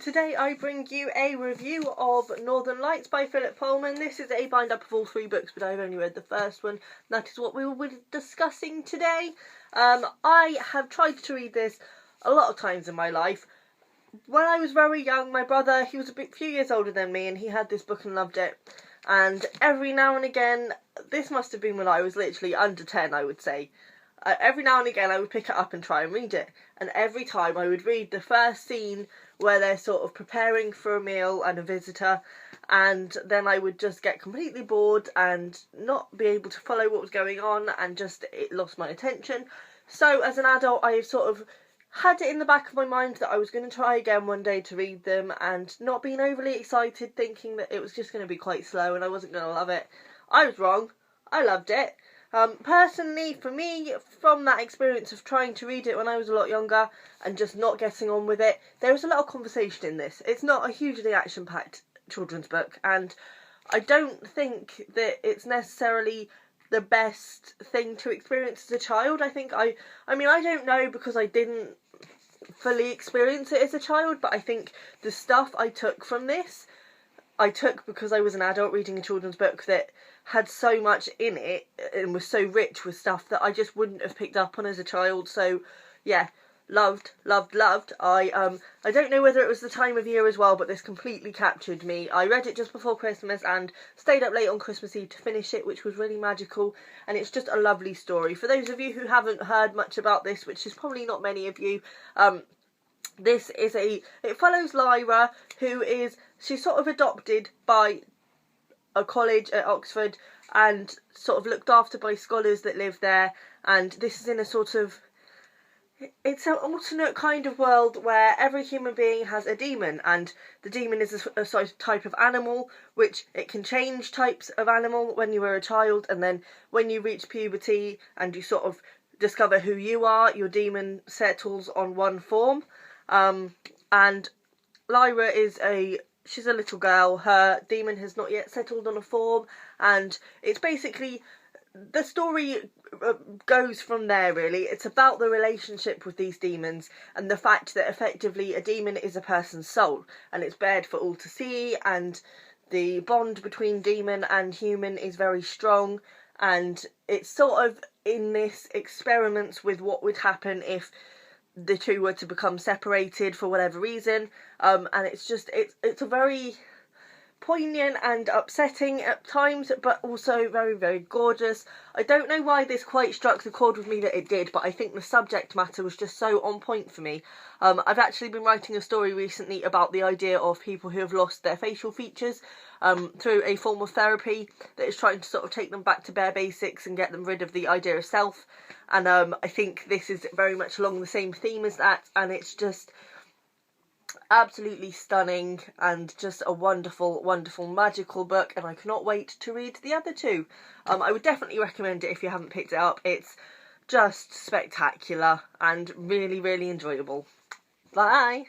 Today I bring you a review of Northern Lights by Pullman. This is a bind-up of all three books, but I've only read the first one. That is what we will be discussing today. I have tried to read this a lot of times in my life. When I was very young, my brother, he was a few years older than me, and he had this book and loved it. And every now and again, this must have been when I was literally under 10, I would say. Every now and again I would pick it up and try and read it, and every time I would read the first scene where they're sort of preparing for a meal and a visitor, and then I would just get completely bored and not be able to follow what was going on, and just it lost my attention. So as an adult I sort of had it in the back of my mind that I was going to try again one day to read them, and not being overly excited, thinking that it was just going to be quite slow and I wasn't going to love it. I was wrong. I loved it. Personally, for me, from that experience of trying to read it when I was a lot younger and just not getting on with it, there was a lot of conversation in this. It's not a hugely action-packed children's book, and I don't think that it's necessarily the best thing to experience as a child. I mean, I don't know, because I didn't fully experience it as a child, but I think the stuff I took from this, I took because I was an adult reading a children's book that had so much in it and was so rich with stuff that I just wouldn't have picked up on as a child. So yeah, loved. I don't know whether it was the time of year as well, but this completely captured me. I read it just before Christmas and stayed up late on Christmas Eve to finish it, which was really magical, and it's just a lovely story. For those of you who haven't heard much about this, which is probably not many of you, it follows Lyra, she's sort of adopted by a college at Oxford and sort of looked after by scholars that live there, and this is in a sort of, it's an alternate kind of world where every human being has a demon, and the demon is a sort of type of animal, which it can change types of animal when you were a child, and then when you reach puberty and you sort of discover who you are, your demon settles on one form. And Lyra she's a little girl. Her demon has not yet settled on a form, and it's basically, the story goes from there, really. It's about the relationship with these demons and the fact that effectively a demon is a person's soul, and it's bared for all to see, and the bond between demon and human is very strong, and it's sort of in this experiments with what would happen if the two were to become separated for whatever reason, and it's a very poignant and upsetting at times, but also very, very gorgeous. I don't know why this quite struck the chord with me that it did, but I think the subject matter was just so on point for me. I've actually been writing a story recently about the idea of people who have lost their facial features through a form of therapy that is trying to sort of take them back to bare basics and get them rid of the idea of self. And I think this is very much along the same theme as that, and it's just absolutely stunning and just a wonderful, wonderful, magical book, and I cannot wait to read the other two. I would definitely recommend it if you haven't picked it up. It's just spectacular and really, really enjoyable. Bye!